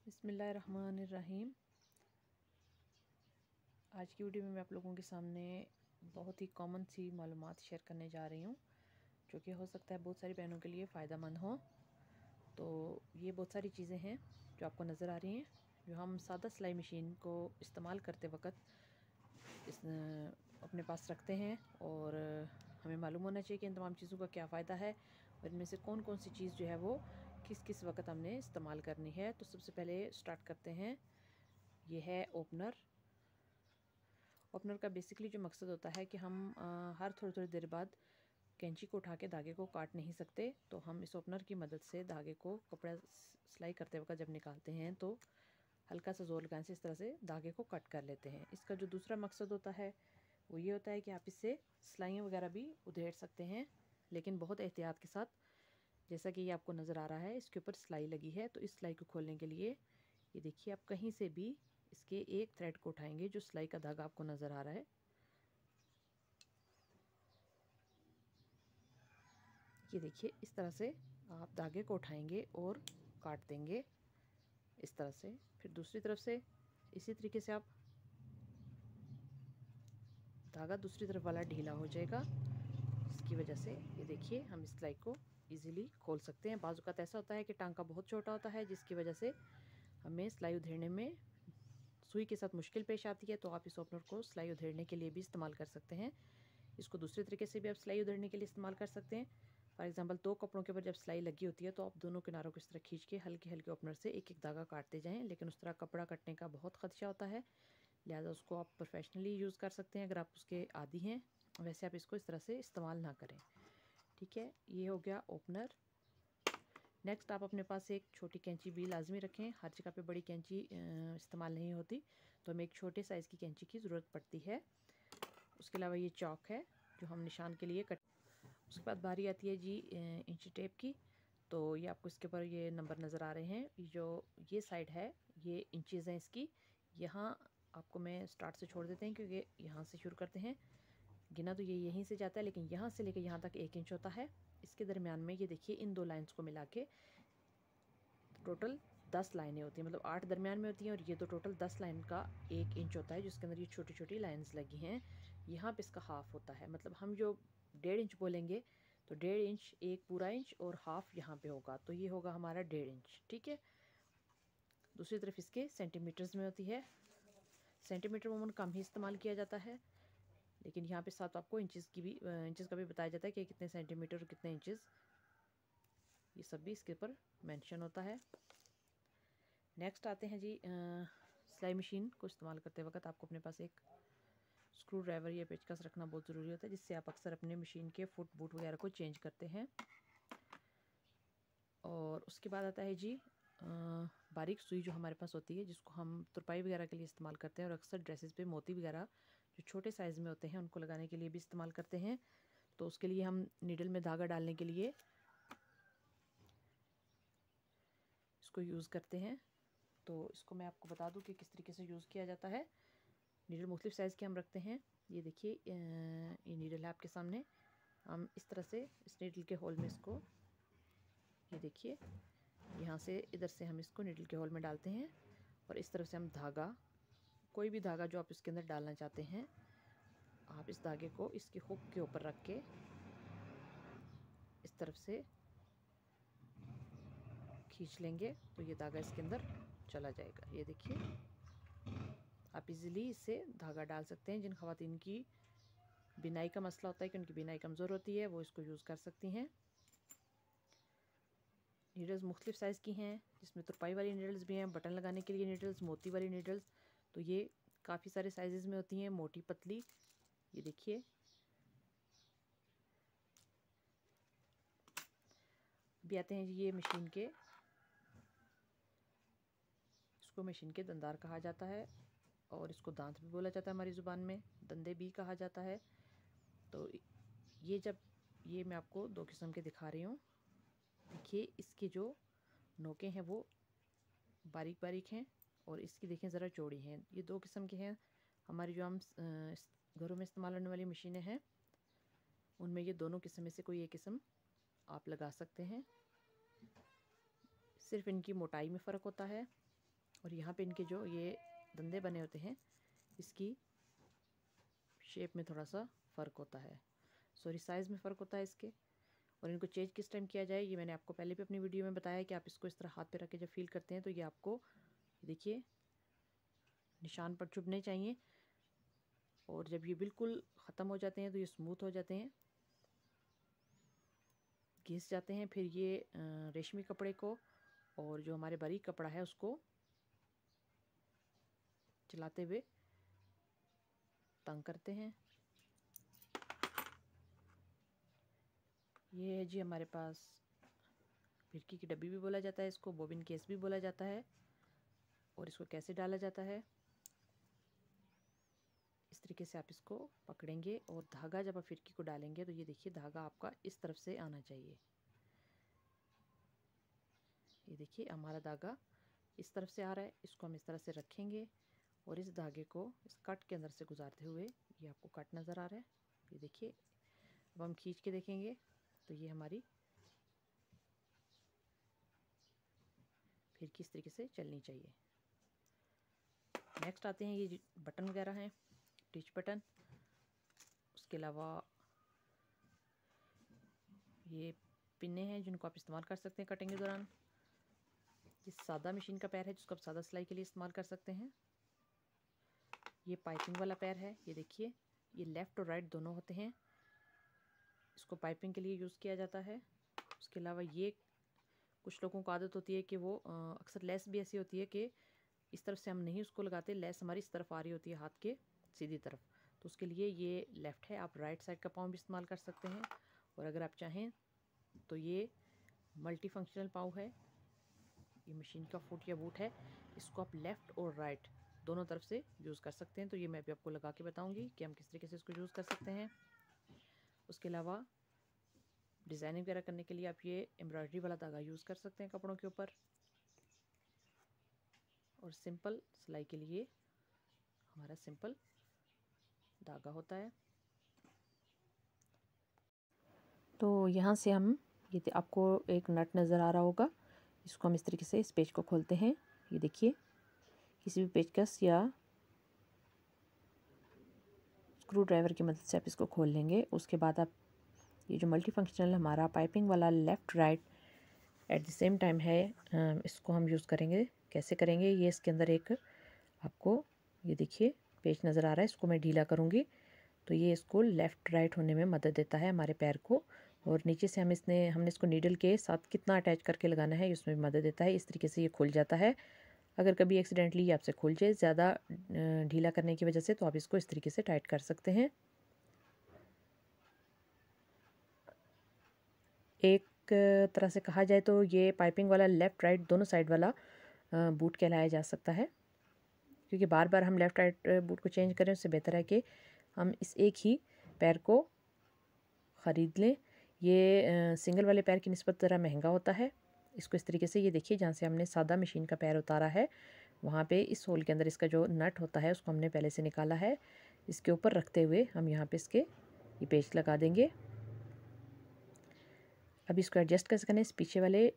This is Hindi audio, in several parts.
बिस्मिल्लाहिर्रहमानिर्रहीम। आज की वीडियो में मैं आप लोगों के सामने बहुत ही कॉमन सी मालूमात शेयर करने जा रही हूँ, जो कि हो सकता है बहुत सारी बहनों के लिए फ़ायदेमंद हो। तो ये बहुत सारी चीज़ें हैं जो आपको नज़र आ रही हैं, जो हम सादा सिलाई मशीन को इस्तेमाल करते वक्त अपने पास रखते हैं, और हमें मालूम होना चाहिए कि इन तमाम चीज़ों का क्या फ़ायदा है और इनमें से कौन कौन सी चीज़ जो है वो किस किस वक्त हमने इस्तेमाल करनी है। तो सबसे पहले स्टार्ट करते हैं। ये है ओपनर। ओपनर का बेसिकली जो मकसद होता है कि हम हर थोड़ी थोड़ी देर बाद कैंची को उठा के धागे को काट नहीं सकते, तो हम इस ओपनर की मदद से धागे को कपड़ा सिलाई करते वक्त जब निकालते हैं तो हल्का सा जोर लगाने से इस तरह से धागे को कट कर लेते हैं। इसका जो दूसरा मकसद होता है वो ये होता है कि आप इससे सिलाइयाँ वगैरह भी उधेड़ सकते हैं, लेकिन बहुत एहतियात के साथ। जैसा कि ये आपको नज़र आ रहा है, इसके ऊपर सिलाई लगी है, तो इस सिलाई को खोलने के लिए ये देखिए आप कहीं से भी इसके एक थ्रेड को उठाएंगे, जो सिलाई का धागा आपको नज़र आ रहा है, ये देखिए इस तरह से आप धागे को उठाएंगे और काट देंगे इस तरह से। फिर दूसरी तरफ से इसी तरीके से आप धागा दूसरी तरफ वाला ढीला हो जाएगा, जिसकी वजह से ये देखिए हम इस सिलाई को इजीली खोल सकते हैं। बाजू का ऐसा होता है कि टांका बहुत छोटा होता है, जिसकी वजह से हमें सिलाई उधेड़ने में सुई के साथ मुश्किल पेश आती है, तो आप इस ओपनर को सिलाई उधेड़ने के लिए भी इस्तेमाल कर सकते हैं। इसको दूसरे तरीके से भी आप सिलाई उधेड़ने के लिए इस्तेमाल कर सकते हैं। फॉर एग्जांपल, दो कपड़ों के ऊपर जब सिलाई लगी होती है तो आप दोनों किनारों को इस तरह खींच के हल्के हल्के ओपनर से एक एक धागा काटते जाएं, लेकिन उस तरह कपड़ा कटने का बहुत खदशा होता है, लिहाजा उसको आप प्रोफेशनली यूज़ कर सकते हैं अगर आप उसके आदी हैं। वैसे आप इसको इस तरह से इस्तेमाल ना करें, ठीक है। ये हो गया ओपनर। नेक्स्ट, आप अपने पास एक छोटी कैंची भी लाजमी रखें। हर जगह पे बड़ी कैंची इस्तेमाल नहीं होती, तो हमें एक छोटे साइज़ की कैंची की ज़रूरत पड़ती है। उसके अलावा ये चौक है जो हम निशान के लिए कट। उसके बाद बारी आती है जी इंची टेप की। तो ये आपको इसके ऊपर ये नंबर नज़र आ रहे हैं, जो ये साइड है ये इंचज़ हैं इसकी। यहाँ आपको मैं स्टार्ट से छोड़ देते हैं, क्योंकि यहाँ से शुरू करते हैं गिना, तो ये यहीं से जाता है, लेकिन यहाँ से लेकर यहाँ तक 1 इंच होता है। इसके दरमियान में ये देखिए इन दो लाइंस को मिला के टोटल 10 लाइनें होती हैं, मतलब 8 दरमियान में होती हैं, और ये तो टोटल 10 लाइन का 1 इंच होता है, जिसके अंदर ये छोटी छोटी लाइंस लगी हैं। यहाँ पे इसका हाफ होता है, मतलब हम जो 1.5 इंच बोलेंगे तो 1.5 इंच एक पूरा इंच और हाफ यहाँ पे होगा, तो ये होगा हमारा 1.5 इंच, ठीक है। दूसरी तरफ इसके सेंटीमीटर्स में होती है। सेंटीमीटर अमूमन कम ही इस्तेमाल किया जाता है, लेकिन यहाँ पे साथ आपको इंचज़ का भी बताया जाता है कि कितने सेंटीमीटर और कितने इंचज़, ये सब भी इसके ऊपर मेंशन होता है। नेक्स्ट आते हैं जी, सिलाई मशीन को इस्तेमाल करते वक्त आपको अपने पास एक स्क्रू ड्राइवर या पेचकस रखना बहुत ज़रूरी होता है, जिससे आप अक्सर अपने मशीन के फुट बूट वगैरह को चेंज करते हैं। और उसके बाद आता है जी बारीक सुई जो हमारे पास होती है, जिसको हम तुरपाई वगैरह के लिए इस्तेमाल करते हैं, और अक्सर ड्रेसेस पे मोती वगैरह जो छोटे साइज़ में होते हैं उनको लगाने के लिए भी इस्तेमाल करते हैं। तो उसके लिए हम नीडल में धागा डालने के लिए इसको यूज़ करते हैं। तो इसको मैं आपको बता दूं कि किस तरीके से यूज़ किया जाता है। नीडल मुख्तलिफ साइज़ के हम रखते हैं। ये देखिए ये नीडल है आपके सामने। हम इस तरह से इस नीडल के होल में इसको, ये देखिए यहाँ से इधर से हम इसको नीडल के होल में डालते हैं, और इस तरफ से हम धागा, कोई भी धागा जो आप इसके अंदर डालना चाहते हैं, आप इस धागे को इसके हुक के ऊपर रख के इस तरफ से खींच लेंगे, तो ये धागा इसके अंदर चला जाएगा। ये देखिए आप इजीली इससे धागा डाल सकते हैं। जिन ख़वातीन की बिनाई का मसला होता है कि उनकी बिनाई कमज़ोर होती है, वो इसको यूज़ कर सकती हैं। नीडल्स मुख्तलिफ साइज़ की हैं, जिसमें तुरपाई वाली नीडल्स भी हैं, बटन लगाने के लिए नीडल्स, मोती वाली नीडल्स, तो ये काफ़ी सारे साइज़ में होती हैं, मोटी पतली। ये देखिए भी आते हैं जी ये मशीन के, इसको मशीन के दंदार कहा जाता है, और इसको दांत भी बोला जाता है हमारी ज़ुबान में, दंदे भी कहा जाता है। तो ये मैं आपको दो किस्म के दिखा रही हूँ। देखिए इसके जो नोकें हैं वो बारीक बारीक हैं, और इसकी देखें ज़रा चौड़ी हैं। ये दो किस्म के हैं। हमारी जो हम घरों में इस्तेमाल होने वाली मशीनें हैं, उनमें ये दोनों किस्म में से कोई एक किस्म आप लगा सकते हैं। सिर्फ इनकी मोटाई में फ़र्क होता है। और यहाँ पे इनके जो ये धंधे बने होते हैं इसकी शेप में थोड़ा सा फ़र्क होता है, सॉरी साइज़ में फ़र्क होता है इसके। और इनको चेंज किस टाइम किया जाए ये मैंने आपको पहले भी अपनी वीडियो में बताया कि आप इसको इस तरह हाथ पे रख के जब फील करते हैं तो ये आपको देखिए निशान पर चुभने चाहिए, और जब ये बिल्कुल ख़त्म हो जाते हैं तो ये स्मूथ हो जाते हैं, घिस जाते हैं। फिर ये रेशमी कपड़े को और जो हमारे बारीक कपड़ा है उसको चलाते हुए तंग करते हैं। ये है जी हमारे पास फिरकी की डब्बी भी बोला जाता है, इसको बोबिन केस भी बोला जाता है। और इसको कैसे डाला जाता है, इस तरीके से आप इसको पकड़ेंगे और धागा जब आप फिरकी को डालेंगे तो ये देखिए धागा आपका इस तरफ से आना चाहिए। ये देखिए हमारा धागा इस तरफ से आ रहा है, इसको हम इस तरह से रखेंगे और इस धागे को इस कट के अंदर से गुजारते हुए, ये आपको कट नज़र आ रहा है, ये देखिए। अब हम खींच के देखेंगे तो ये हमारी फिरकी इस तरीके से चलनी चाहिए। नेक्स्ट आते हैं ये बटन वगैरह हैं, टिच बटन, उसके अलावा ये पिन्ने हैं जिनको आप इस्तेमाल कर सकते हैं कटिंग के दौरान। ये सादा मशीन का पैर है जिसको आप सादा सिलाई के लिए इस्तेमाल कर सकते हैं। ये पाइपिंग वाला पैर है, ये देखिए ये लेफ़्ट और राइट दोनों होते हैं, इसको पाइपिंग के लिए यूज़ किया जाता है। उसके अलावा ये कुछ लोगों को आदत होती है कि वो अक्सर लेस भी ऐसी होती है कि इस तरफ से हम नहीं उसको लगाते, लेस हमारी इस तरफ आ रही होती है हाथ के सीधी तरफ, तो उसके लिए ये लेफ़्ट है। आप राइट साइड का पाँव भी इस्तेमाल कर सकते हैं। और अगर आप चाहें तो ये मल्टी फंक्शनल पाँव है, ये मशीन का फुट या बूट है, इसको आप लेफ़्ट और राइट दोनों तरफ से यूज़ कर सकते हैं। तो ये मैं भी आपको लगा के बताऊंगी कि हम किस तरीके से इसको यूज़ कर सकते हैं। उसके अलावा डिज़ाइनिंग वगैरह करने के लिए आप ये एम्ब्रॉयडरी वाला धागा यूज़ कर सकते हैं कपड़ों के ऊपर। और सिंपल सिलाई के लिए हमारा सिंपल धागा होता है। तो यहाँ से हम ये आपको एक नट नज़र आ रहा होगा, इसको हम इस तरीके से इस पेज को खोलते हैं। ये देखिए किसी भी पेचकस या स्क्रू ड्राइवर की मदद से आप इसको खोल लेंगे। उसके बाद आप ये जो मल्टी फंक्शनल हमारा पाइपिंग वाला left right at the same time है, इसको हम यूज़ करेंगे। कैसे करेंगे, ये इसके अंदर एक आपको ये देखिए पेज नज़र आ रहा है, इसको मैं ढीला करूँगी तो ये इसको लेफ़्ट राइट होने में मदद देता है हमारे पैर को। और नीचे से हमने इसको नीडल के साथ कितना अटैच करके लगाना है उसमें भी मदद देता है। इस तरीके से ये खुल जाता है। अगर कभी एक्सीडेंटली ये आपसे खुल जाए ज़्यादा ढीला करने की वजह से, तो आप इसको इस तरीके से टाइट कर सकते हैं। एक तरह से कहा जाए तो ये पाइपिंग वाला लेफ़्ट राइट दोनों साइड वाला बूट कहलाया जा सकता है, क्योंकि बार बार हम लेफ़्ट राइट बूट को चेंज करें उससे बेहतर है कि हम इस एक ही पैर को ख़रीद लें। ये सिंगल वाले पैर की निस्बत ज़रा महंगा होता है। इसको इस तरीके से ये देखिए जहाँ से हमने सादा मशीन का पैर उतारा है वहाँ पे इस होल के अंदर इसका जो नट होता है उसको हमने पहले से निकाला है। इसके ऊपर रखते हुए हम यहाँ पे इसके ये पेच लगा देंगे। अब इसको एडजस्ट कैसे करें, इस पीछे वाले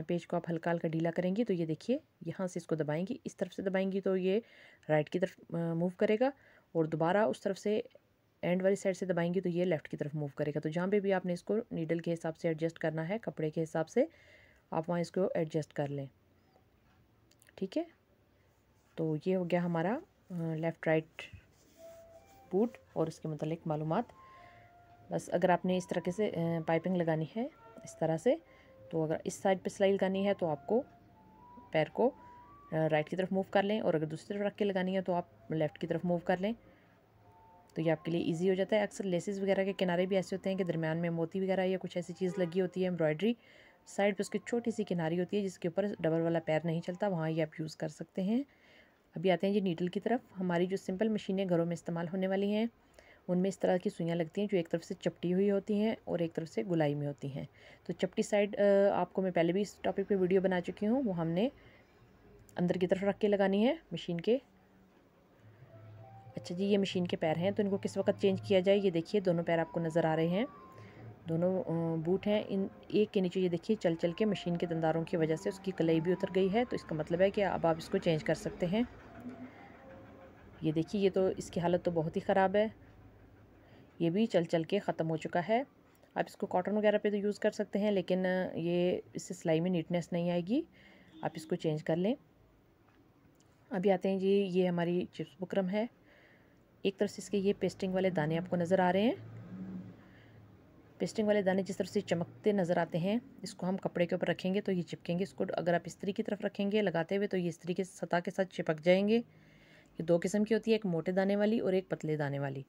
पेज को आप हल्का हल्का ढीला करेंगी तो ये देखिए यहाँ से इसको दबाएंगी, इस तरफ से दबाएंगी तो ये राइट की तरफ मूव करेगा, और दोबारा उस तरफ से एंड वाली साइड से दबाएंगी तो ये लेफ़्ट की तरफ मूव करेगा। तो जहाँ पे भी आपने इसको नीडल के हिसाब से एडजस्ट करना है, कपड़े के हिसाब से आप वहाँ इसको एडजस्ट कर लें। ठीक है, तो ये हो गया हमारा लेफ़्ट राइट बूट और उसके मतलब मालूमात। बस अगर आपने इस तरीके से पाइपिंग लगानी है इस तरह से, तो अगर इस साइड पे सिलाई लगानी है तो आपको पैर को राइट की तरफ मूव कर लें, और अगर दूसरी तरफ रख के लगानी है तो आप लेफ़्ट की तरफ मूव कर लें, तो ये आपके लिए इजी हो जाता है। अक्सर लेसेस वगैरह के किनारे भी ऐसे होते हैं कि दरमियान में मोती वगैरह या कुछ ऐसी चीज़ लगी होती है, एम्ब्रॉयडरी साइड पे उसकी छोटी सी किनारी होती है जिसके ऊपर डबल वाला पैर नहीं चलता, वहाँ ये आप यूज़ कर सकते हैं। अभी आते हैं जी नीडल की तरफ। हमारी जो सिंपल मशीनें घरों में इस्तेमाल होने वाली हैं उनमें इस तरह की सुइयाँ लगती हैं जो एक तरफ से चपटी हुई होती हैं और एक तरफ से गुलाई में होती हैं। तो चपटी साइड आपको मैं पहले भी इस टॉपिक पे वीडियो बना चुकी हूँ, वो हमने अंदर की तरफ रख के लगानी है मशीन के। अच्छा जी, ये मशीन के पैर हैं तो इनको किस वक्त चेंज किया जाए, ये देखिए दोनों पैर आपको नज़र आ रहे हैं। दोनों बूट हैं। इन एक के नीचे ये देखिए चल चल के मशीन के दंदारों की वजह से उसकी कलाई भी उतर गई है, तो इसका मतलब है कि अब आप इसको चेंज कर सकते हैं। ये देखिए ये तो इसकी हालत तो बहुत ही ख़राब है, ये भी चल चल के ख़त्म हो चुका है। आप इसको कॉटन वगैरह पे तो यूज़ कर सकते हैं, लेकिन ये इससे सिलाई में नीटनेस नहीं आएगी, आप इसको चेंज कर लें। अभी आते हैं जी, ये हमारी चिप्स बुकरम है। एक तरफ से इसके ये पेस्टिंग वाले दाने आपको नज़र आ रहे हैं। पेस्टिंग वाले दाने जिस तरह से चमकते नज़र आते हैं, इसको हम कपड़े के ऊपर रखेंगे तो ये चिपकेंगे। इसको अगर आप इस्त्री की तरफ रखेंगे लगाते हुए तो ये इस्त्री के सतह के साथ चिपक जाएंगे। ये दो किस्म की होती है, एक मोटे दाने वाली और एक पतले दाने वाली।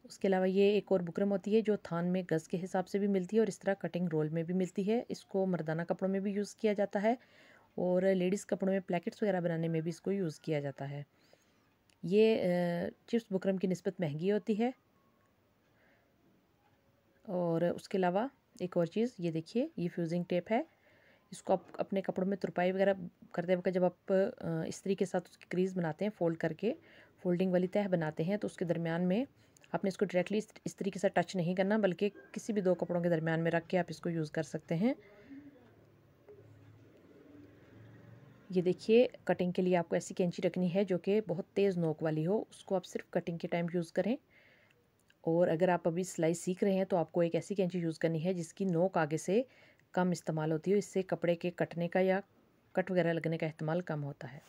उसके अलावा ये एक और बुकरम होती है जो थान में गज़ के हिसाब से भी मिलती है और इस तरह कटिंग रोल में भी मिलती है। इसको मर्दाना कपड़ों में भी यूज़ किया जाता है और लेडीज़ कपड़ों में प्लेकेट्स वगैरह बनाने में भी इसको यूज़ किया जाता है। ये चिप्स बुकरम की निस्बत महंगी होती है। और उसके अलावा एक और चीज़, ये देखिए ये फ्यूजिंग टेप है। इसको आप अपने कपड़ों में तुरपाई वगैरह करते वक्त जब आप इस्त्री के साथ उसकी क्रीज़ बनाते हैं, फोल्ड करके फोल्डिंग वाली तह बनाते हैं, तो उसके दरमियान में आपने इसको डायरेक्टली इस्त्री के साथ टच नहीं करना, बल्कि किसी भी दो कपड़ों के दरमियान में रख के आप इसको यूज़ कर सकते हैं। ये देखिए कटिंग के लिए आपको ऐसी कैंची रखनी है जो कि बहुत तेज़ नोक वाली हो, उसको आप सिर्फ कटिंग के टाइम यूज़ करें। और अगर आप अभी सिलाई सीख रहे हैं तो आपको एक ऐसी कैंची यूज़ करनी है जिसकी नोक आगे से कम इस्तेमाल होती हो, इससे कपड़े के कटने का या कट वगैरह लगने का एहतमाल कम होता है।